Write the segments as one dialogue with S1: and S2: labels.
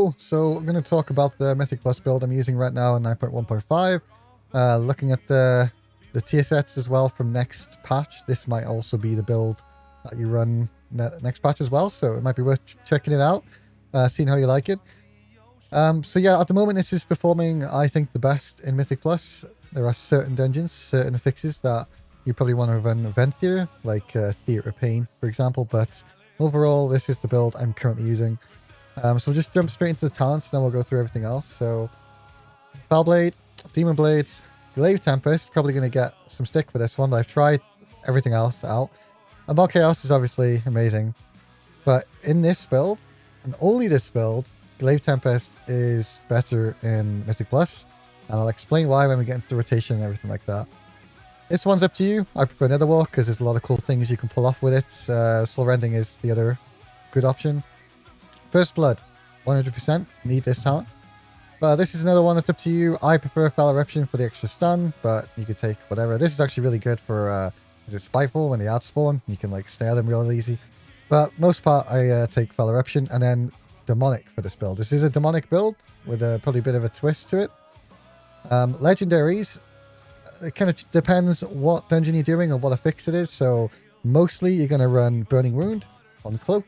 S1: Hello, so I'm going to talk about the Mythic Plus build I'm using right now in 9.1.5. Looking at the tier sets as well from next patch. This might also be the build that you run next patch as well, so it might be worth checking it out, seeing how you like it. So yeah, at the moment this is performing, I think, the best in Mythic Plus. There are certain dungeons, certain affixes that you probably want to run Event Theater, like Theatre of Pain, for example, but overall this is the build I'm currently using. So we'll just jump straight into the talents, then we'll go through everything else. So, Foulblade, Demon Blades, Glaive Tempest, probably going to get some stick for this one, but I've tried everything else out. About Chaos is obviously amazing, but in this build, and only this build, Glaive Tempest is better in Mythic Plus, and I'll explain why when we get into the rotation and everything like that. This one's up to you. I prefer Netherwalk because there's a lot of cool things you can pull off with it. Soul Rending is the other good option. First Blood, 100% need this talent. But this is another one that's up to you. I prefer Foul Eruption for the extra stun, but you could take whatever. This is actually really good for, is it Spiteful when they outspawn? You can like snare them real easy. But most part, I take Foul Eruption and then Demonic for this build. This is a Demonic build with probably a bit of a twist to it. Legendaries, it kind of depends what dungeon you're doing or what affix it is. So mostly you're going to run Burning Wound on Cloak.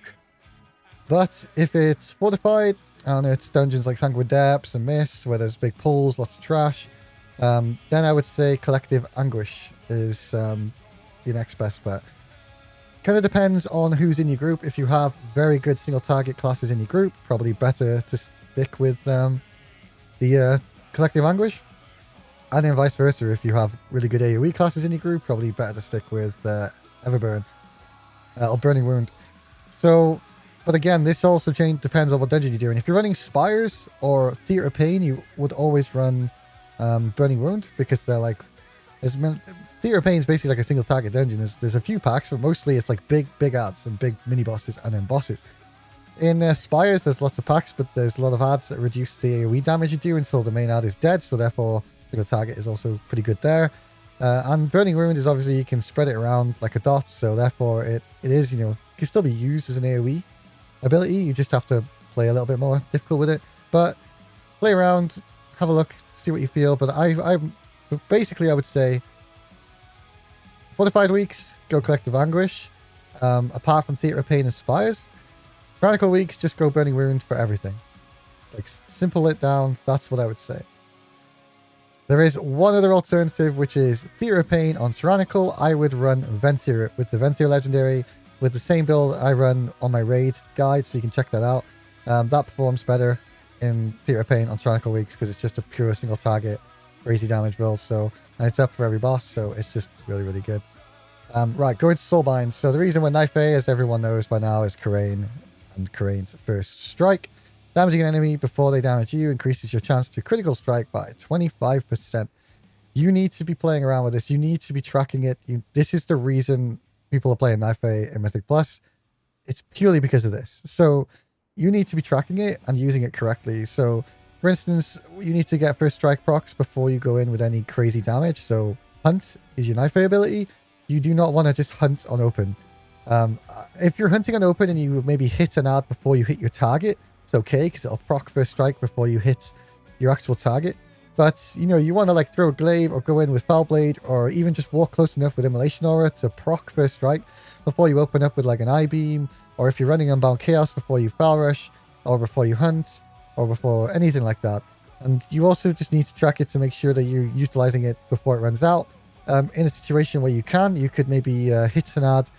S1: But if it's fortified, and it's dungeons like Sanguine Depths and Mist, where there's big pools, lots of trash, then I would say Collective Anguish is your next best bet. Kind of depends on who's in your group. If you have very good single target classes in your group, probably better to stick with the Collective Anguish. And then vice versa, if you have really good AoE classes in your group, probably better to stick with Everburn or Burning Wound. So, but again, this also depends on what dungeon you're doing. If you're running Spires or Theatre of Pain, you would always run Burning Wound, because they're like, Theatre of Pain is basically like a single target dungeon. There's a few packs, but mostly it's like big ads and big mini bosses and then bosses. In Spires, there's lots of packs, but there's a lot of ads that reduce the AoE damage you do until the main ad is dead, so therefore single target is also pretty good there. And Burning Wound is obviously, you can spread it around like a dot, so therefore it is, you know, it can still be used as an AoE ability. You just have to play a little bit more difficult with it, but play around, have a look, see what you feel. But I basically, I would say fortified weeks, go Collective Anguish, apart from Theatre of Pain and Spires. Tyrannical weeks, just go Burning Wound for everything. Like, simple it down, that's what I would say. There is one other alternative, which is Theatre of Pain on Tyrannical. I would run Venthyr with the Venthyr Legendary, with the same build I run on my raid guide, so you can check that out. That performs better in Theatre of Pain on Tyrannical weeks because it's just a pure single target, crazy damage build. So, and it's up for every boss, so it's just really good. Right, going to Soulbind. So the reason we're Knife A, as everyone knows by now, is Karain and Karain's first strike. Damaging an enemy before they damage you increases your chance to critical strike by 25%. You need to be playing around with this. You need to be tracking it. This is the reason people are playing Knife A in Mythic Plus. It's purely because of this. So you need to be tracking it and using it correctly. So for instance, you need to get first strike procs before you go in with any crazy damage. So Hunt is your Knife A ability. You do not want to just hunt on open. If you're hunting on open and you maybe hit an ad before you hit your target, it's okay, because it'll proc first strike before you hit your actual target. But, you know, you want to like throw a Glaive or go in with Foulblade, or even just walk close enough with Immolation Aura to proc first strike before you open up with like an I-Beam, or if you're running Unbound Chaos before you Foul Rush, or before you hunt, or before anything like that. And you also just need to track it to make sure that you're utilizing it before it runs out. In a situation where you could maybe hit an ad,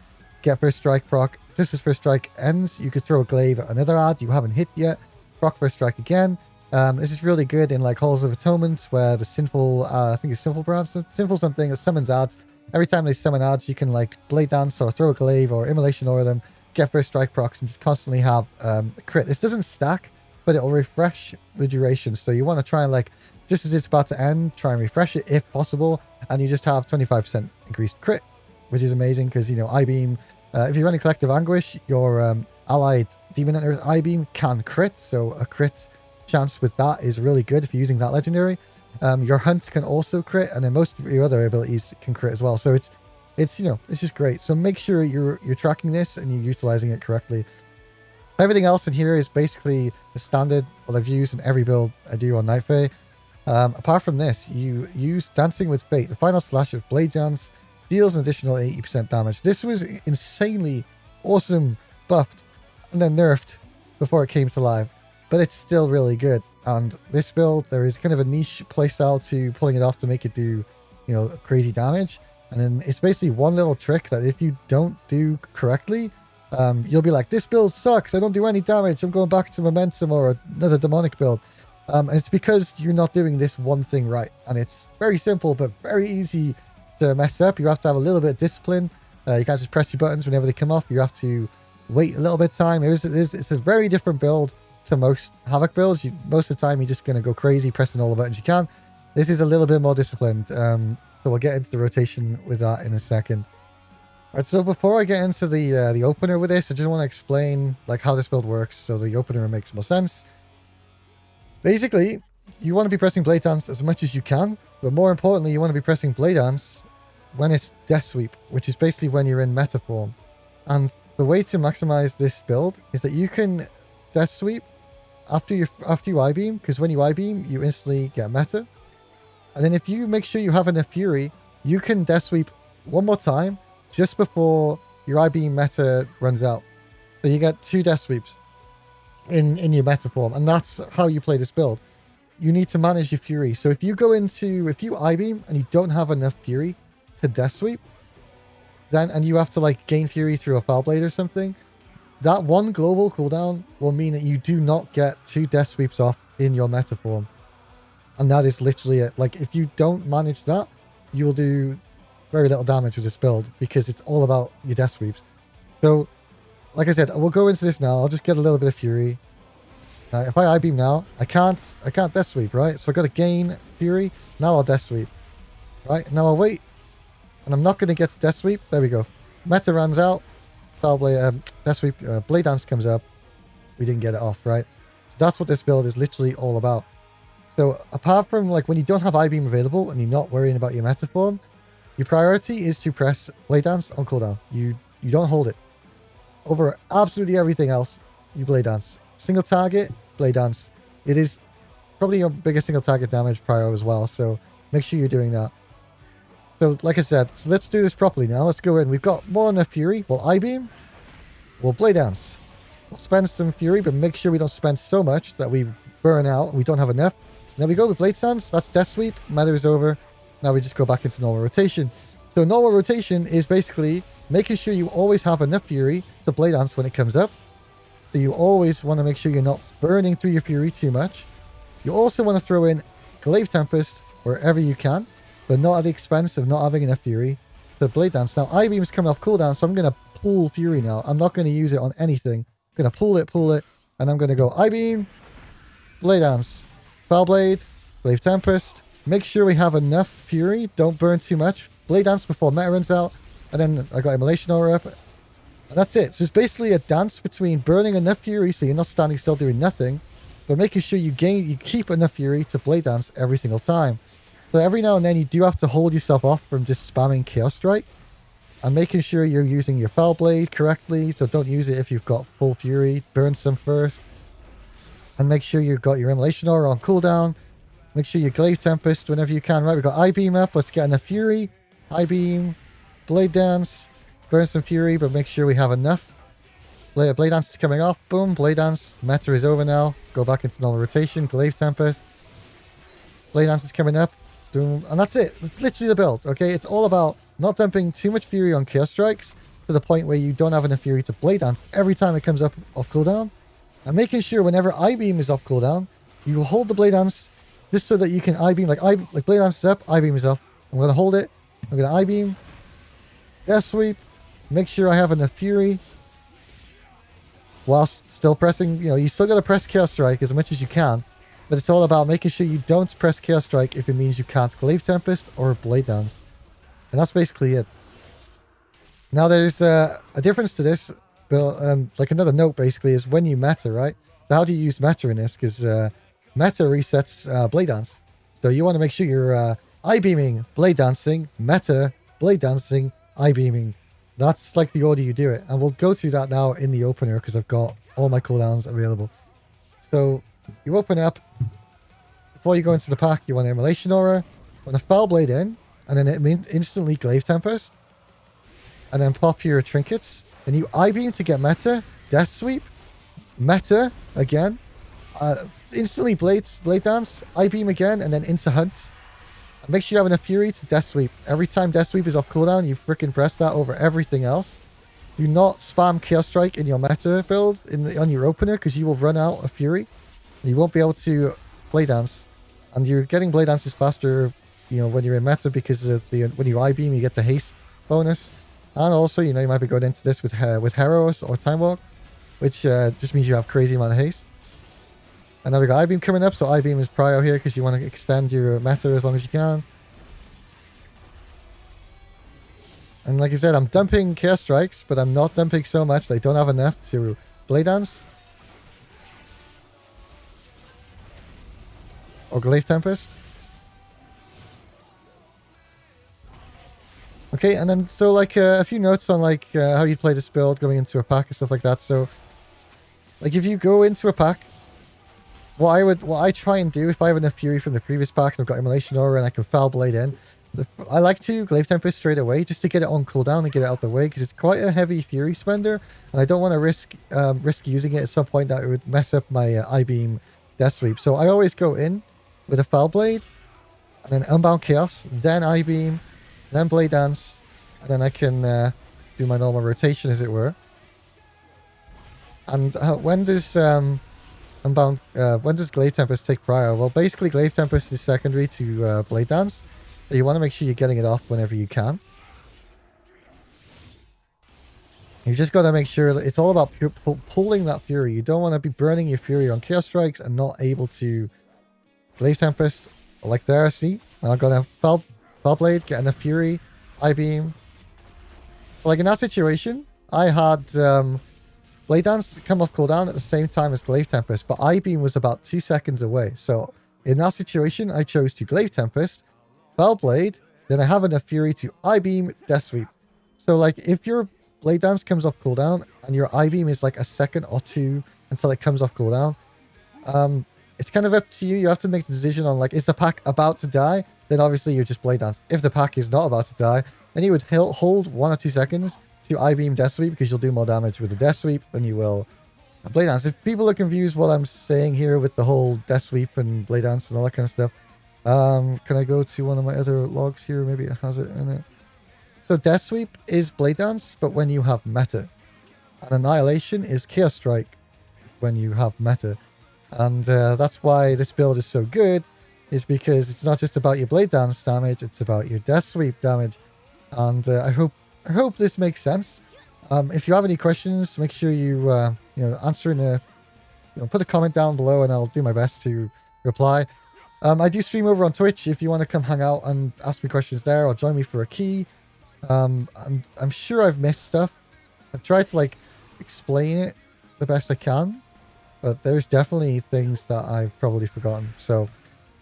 S1: get first strike proc. Just as first strike ends, you could throw a Glaive at another ad you haven't hit yet, proc first strike again. This is really good in like Halls of Atonement, where the Sinful, I think it's Sinful Brand, Sinful something, that summons ads. Every time they summon ads, you can like Blade Dance or throw a Glaive or Immolation Aura them, get first strike procs, and just constantly have a crit. This doesn't stack, but it'll refresh the duration. So you want to try and like, just as it's about to end, try and refresh it if possible, and you just have 25% increased crit, which is amazing because, you know, I-Beam, if you're running Collective Anguish, your allied Demon Hunter's I-Beam can crit, so a crit chance with that is really good if you're using that legendary. Your Hunt can also crit, and then most of your other abilities can crit as well. So it's you know, it's just great. So make sure you're tracking this and you're utilizing it correctly. Everything else in here is basically the standard what I've used in every build I do on Night Fae. Apart from this, you use Dancing with Fate. The final slash of Blade Dance deals an additional 80% damage. This was insanely awesome, buffed, and then nerfed before it came to live. But it's still really good. And this build, there is kind of a niche playstyle to pulling it off to make it do, you know, crazy damage. And then it's basically one little trick that if you don't do correctly, you'll be like, this build sucks. I don't do any damage. I'm going back to Momentum or another demonic build. And it's because you're not doing this one thing right. And it's very simple, but very easy to mess up. You have to have a little bit of discipline. You can't just press your buttons whenever they come off. You have to wait a little bit of time. It's a very different build to most Havoc builds. Most of the time, you're just going to go crazy pressing all the buttons you can. This is a little bit more disciplined. So we'll get into the rotation with that in a second. All right, so before I get into the opener with this, I just want to explain like how this build works so the opener makes more sense. Basically, you want to be pressing Blade Dance as much as you can, but more importantly, you want to be pressing Blade Dance when it's Death Sweep, which is basically when you're in meta form. And the way to maximize this build is that you can Death Sweep after you I-beam, because when you I-beam, you instantly get meta. And then if you make sure you have enough Fury, you can Death Sweep one more time just before your I-beam meta runs out. So you get 2 Death Sweeps in your meta form, and that's how you play this build. You need to manage your Fury. So if you I-beam and you don't have enough Fury to Death Sweep, and you have to like gain Fury through a Foul Blade or something, that one global cooldown will mean that you do not get 2 Death Sweeps off in your meta form. And that is literally it. Like, if you don't manage that, you'll do very little damage with this build because it's all about your Death Sweeps. So, like I said, we'll go into this now. I'll just get a little bit of Fury. If I I-beam now, I can't Death Sweep, right? So I got to gain Fury. Now I'll Death Sweep. Right? Now I'll wait. And I'm not going to get to Death Sweep. There we go. Meta runs out. Foul Blade, Death Sweep, Blade Dance comes up. We didn't get it off, right? So that's what this build is literally all about. So apart from like when you don't have I-beam available and you're not worrying about your meta form, your priority is to press Blade Dance on cooldown. You don't hold it. Over absolutely everything else, you Blade Dance. Single target, Blade Dance. It is probably your biggest single target damage prior as well, so make sure you're doing that. So like I said, so let's do this properly now. Let's go in. We've got more than enough Fury. We'll I-beam. We'll Blade Dance. We'll spend some Fury, but make sure we don't spend so much that we burn out. We don't have enough. There we go with Blade Dance. That's Death Sweep. Meta is over. Now we just go back into normal rotation. So normal rotation is basically making sure you always have enough Fury to Blade Dance when it comes up. So you always want to make sure you're not burning through your Fury too much. You also want to throw in Glaive Tempest wherever you can, but not at the expense of not having enough Fury to Blade Dance. Now I-beam is coming off cooldown, so I'm going to pull Fury now. I'm not going to use it on anything. I'm going to pull it, and I'm going to go I-beam, Blade Dance, Foul Blade, Glaive Tempest. Make sure we have enough Fury. Don't burn too much. Blade Dance before meta runs out. And then I got Immolation Aura up. And that's it. So it's basically a dance between burning enough Fury so you're not standing still doing nothing, but making sure you keep enough Fury to Blade Dance every single time. So every now and then you do have to hold yourself off from just spamming Chaos Strike and making sure you're using your Foul Blade correctly. So don't use it if you've got full Fury. Burn some first. And make sure you've got your Immolation Aura on cooldown. Make sure you Glaive Tempest whenever you can. Right, we've got I-beam up. Let's get enough Fury. I-beam, Blade Dance, burn some Fury, but make sure we have enough. Blade Dance is coming off. Boom, Blade Dance. Meta is over now. Go back into normal rotation. Glaive Tempest. Blade Dance is coming up. Boom. And that's it. That's literally the build, okay? It's all about not dumping too much Fury on Chaos Strikes to the point where you don't have enough Fury to Blade Dance every time it comes up off cooldown. And making sure whenever I-beam is off cooldown, you hold the Blade Dance just so that you can I-beam. Like Blade Dance is up, I-beam is off. I'm going to hold it. I'm going to I-beam. Death Sweep. Make sure I have enough Fury. Whilst still pressing, you still got to press Chaos Strike as much as you can. But it's all about making sure you don't press Chaos Strike if it means you can't Glaive Tempest or Blade Dance. And that's basically it. Now there's a difference to this. But like another note basically is when you meta, right? So how do you use meta in this? Because meta resets Blade Dance. So you want to make sure you're I-beaming, Blade Dancing, meta, Blade Dancing, I-beaming. That's like the order you do it. And we'll go through that now in the opener because I've got all my cooldowns available. So you open up. Before you go into the pack, you want Immolation Aura, you want a Foul Blade in, and then it instantly Glaive Tempest. And then pop your trinkets. Then you I-Beam to get meta, Death Sweep, meta again, instantly Blade Dance, I-Beam again, and then into Hunt. And make sure you have enough Fury to Death Sweep. Every time Death Sweep is off cooldown, you freaking press that over everything else. Do not spam Chaos Strike in your meta build on your opener, because you will run out of Fury. And you won't be able to Blade Dance. And you're getting Blade Dances faster, you know, when you're in meta, because of when you I-Beam, you get the haste bonus. And also, you know, you might be going into this with Heroes or Time Walk, which just means you have crazy amount of haste. And now we got I-Beam coming up, so I-Beam is prio here because you want to extend your meta as long as you can. And like I said, I'm dumping Chaos Strikes, but I'm not dumping so much that I don't have enough to Blade Dance. Or Glaive Tempest. Okay, and then so like a few notes on like how you play this build going into a pack and stuff like that. So like if you go into a pack, what I try and do if I have enough Fury from the previous pack and I've got Immolation Aura and I can Foul Blade in, I like to Glaive Tempest straight away just to get it on cooldown and get it out the way, because it's quite a heavy Fury spender and I don't want to risk using it at some point that it would mess up my I-Beam Death Sweep. So I always go in with a Foul Blade and then Unbound Chaos, then I-Beam, then Blade Dance, and then I can do my normal rotation, as it were. And when does Glaive Tempest take prior? Well, basically Glaive Tempest is secondary to Blade Dance, so you want to make sure you're getting it off whenever you can. You just got to make sure that it's all about pulling that Fury. You don't want to be burning your Fury on Chaos Strikes and not able to Glaive Tempest, like there, see? I've got a Foul Blade, get enough Fury, I-Beam. So like in that situation, I had Blade Dance come off cooldown at the same time as Glaive Tempest, but I-Beam was about 2 seconds away. So in that situation, I chose to Glaive Tempest, Foul Blade, then I have enough Fury to I-Beam, Death Sweep. So like if your Blade Dance comes off cooldown and your I-Beam is like a second or two until it comes off cooldown, it's kind of up to you. You have to make the decision on like, is the pack about to die? Then obviously you just Blade Dance. If the pack is not about to die, then you would hold 1 or 2 seconds to I-Beam Death Sweep, because you'll do more damage with the Death Sweep than you will Blade Dance. If people are confused what I'm saying here with the whole Death Sweep and Blade Dance and all that kind of stuff, can I go to one of my other logs here? Maybe it has it in it. So Death Sweep is Blade Dance, but when you have meta. And Annihilation is Chaos Strike when you have meta. And that's why this build is so good, is because it's not just about your Blade Dance damage, it's about your Death Sweep damage. And I hope this makes sense. If you have any questions, make sure you answer in a, put a comment down below and I'll do my best to reply. I do stream over on Twitch if you want to come hang out and ask me questions there, or join me for a key. And I'm sure I've missed stuff. I've tried to like explain it the best I can, but there's definitely things that I've probably forgotten. So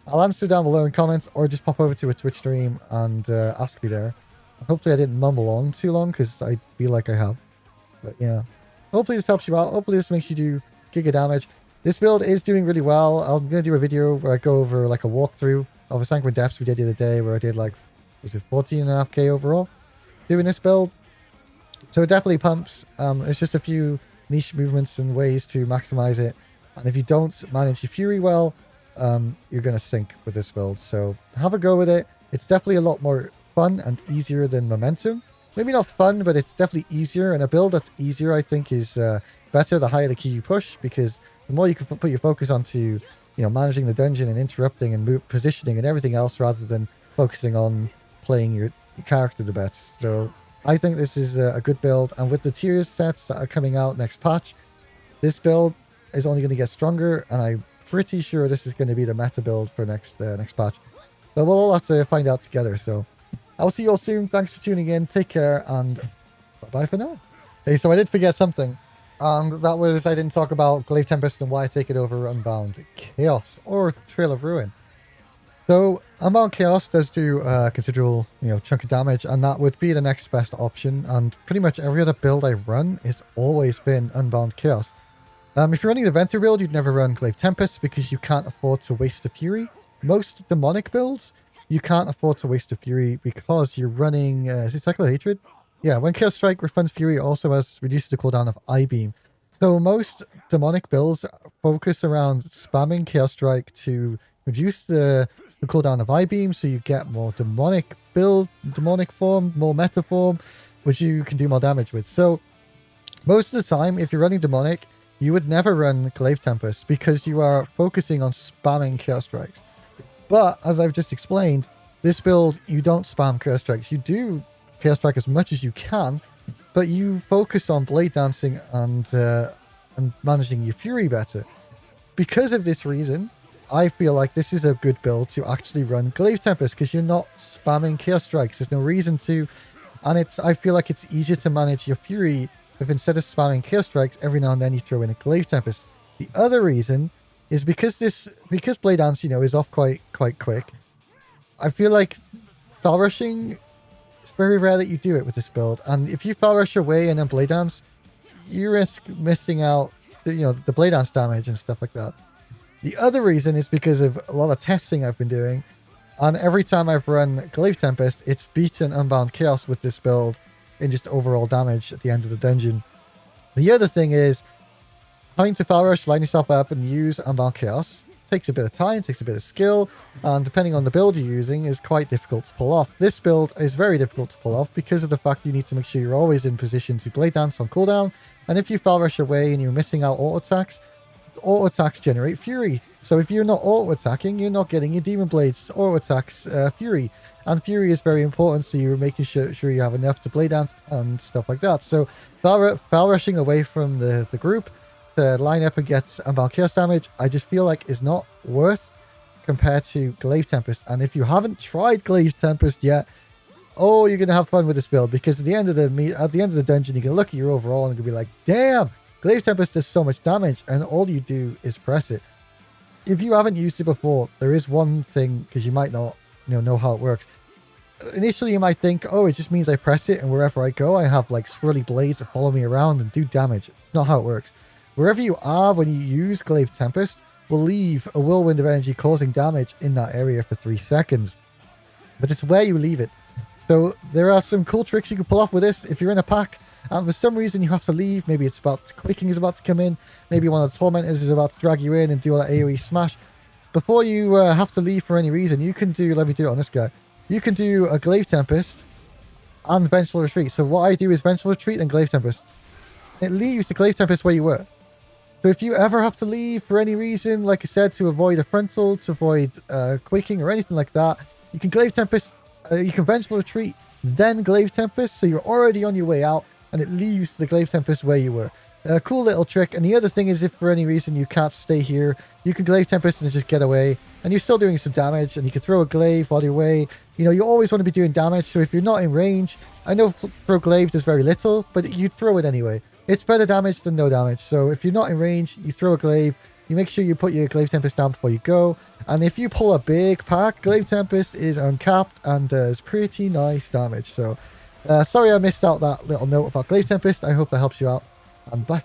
S1: I'll answer down below in comments, or just pop over to a Twitch stream and ask me there. Hopefully I didn't mumble on too long, because I feel like I have. But yeah, hopefully this helps you out. Hopefully this makes you do giga damage. This build is doing really well. I'm going to do a video where I go over like a walkthrough of a Sanguine Depths we did the other day, where I did like, was it 14.5k overall doing this build. So it definitely pumps. It's just a few niche movements and ways to maximize it. And if you don't manage your Fury well, you're going to sink with this build. So have a go with it. It's definitely a lot more fun and easier than Momentum. Maybe not fun, but it's definitely easier. And a build that's easier, I think, is better the higher the key you push, because the more you can put your focus onto, managing the dungeon and interrupting and positioning and everything else, rather than focusing on playing your character the best. So I think this is a good build, and with the tiers sets that are coming out next patch, this build is only going to get stronger, and I'm pretty sure this is going to be the meta build for next patch. But we'll all have to find out together. So I'll see you all soon. Thanks for tuning in. Take care, and bye-bye for now. Hey, so I did forget something, and that was I didn't talk about Glaive Tempest and why I take it over Unbound Chaos or Trail of Ruin. So Unbound Chaos does do a considerable, chunk of damage, and that would be the next best option. And pretty much every other build I run, it's always been Unbound Chaos. If you're running the Venter build, you'd never run Glaive Tempest because you can't afford to waste a Fury. Most demonic builds, you can't afford to waste a Fury because you're running... is it Cycle of Hatred? Yeah, when Chaos Strike refunds Fury, it also reduces the cooldown of I-Beam. So most demonic builds focus around spamming Chaos Strike to reduce the cooldown of I-Beam, so you get more demonic build, demonic form, more meta form, which you can do more damage with. So most of the time, if you're running demonic, you would never run Glaive Tempest because you are focusing on spamming Chaos Strikes. But as I've just explained, this build, you don't spam Chaos Strikes. You do Chaos Strike as much as you can, but you focus on blade dancing and managing your Fury better. Because of this reason, I feel like this is a good build to actually run Glaive Tempest because you're not spamming Chaos Strikes. There's no reason to, and I feel like it's easier to manage your Fury if instead of spamming Chaos Strikes, every now and then you throw in a Glaive Tempest. The other reason is because Blade Dance, you know, is off quite quick. I feel like foul rushing, it's very rare that you do it with this build. And if you foul rush away and then Blade Dance, you risk missing out, you know, the Blade Dance damage and stuff like that. The other reason is because of a lot of testing I've been doing. And every time I've run Glaive Tempest, it's beaten Unbound Chaos with this build in just overall damage at the end of the dungeon. The other thing is having to foul rush, line yourself up and use Unbound Chaos takes a bit of time, takes a bit of skill, and depending on the build you're using is quite difficult to pull off. This build is very difficult to pull off because of the fact you need to make sure you're always in position to Blade Dance on cooldown, and if you foul rush away and you're missing out auto attacks generate Fury. So if you're not auto attacking, you're not getting your Demon Blades auto attacks Fury, and Fury is very important, so you're making sure you have enough to Blade Dance and stuff like that. So foul rushing away from the group to line up and get Unbound Chaos damage, I just feel like is not worth compared to Glaive Tempest. And if you haven't tried Glaive Tempest yet, oh, you're gonna have fun with this build, because at the end of the dungeon, you can look at your overall and you can be like, damn, Glaive Tempest does so much damage, and all you do is press it. If you haven't used it before, there is one thing, because you might not know how it works. Initially, you might think, oh, it just means I press it, and wherever I go, I have like swirly blades that follow me around and do damage. It's not how it works. Wherever you are when you use Glaive Tempest will leave a whirlwind of energy causing damage in that area for 3 seconds. But it's where you leave it. So there are some cool tricks you can pull off with this. If you're in a pack and for some reason you have to leave, maybe it's Quaking is about to come in, maybe one of the Tormentors is about to drag you in and do all that AoE smash. Before you have to leave for any reason, you can do, let me do it on this guy. You can do a Glaive Tempest and Vengeful Retreat. So what I do is Vengeful Retreat and Glaive Tempest. It leaves the Glaive Tempest where you were. So if you ever have to leave for any reason, like I said, to avoid a frontal, to avoid Quaking or anything like that, you can Glaive Tempest, you can Vengeful Retreat, then Glaive Tempest, so you're already on your way out, and it leaves the Glaive Tempest where you were. A cool little trick. And the other thing is, if for any reason you can't stay here, you can Glaive Tempest and just get away, and you're still doing some damage, and you can throw a Glaive while you're away. You know, you always want to be doing damage, so if you're not in range, I know throw Glaive does very little, but you throw it anyway. It's better damage than no damage. So if you're not in range, you throw a Glaive. You make sure you put your Glaive Tempest down before you go. And if you pull a big pack, Glaive Tempest is uncapped and does pretty nice damage. So sorry I missed out that little note about Glaive Tempest. I hope that helps you out. And bye.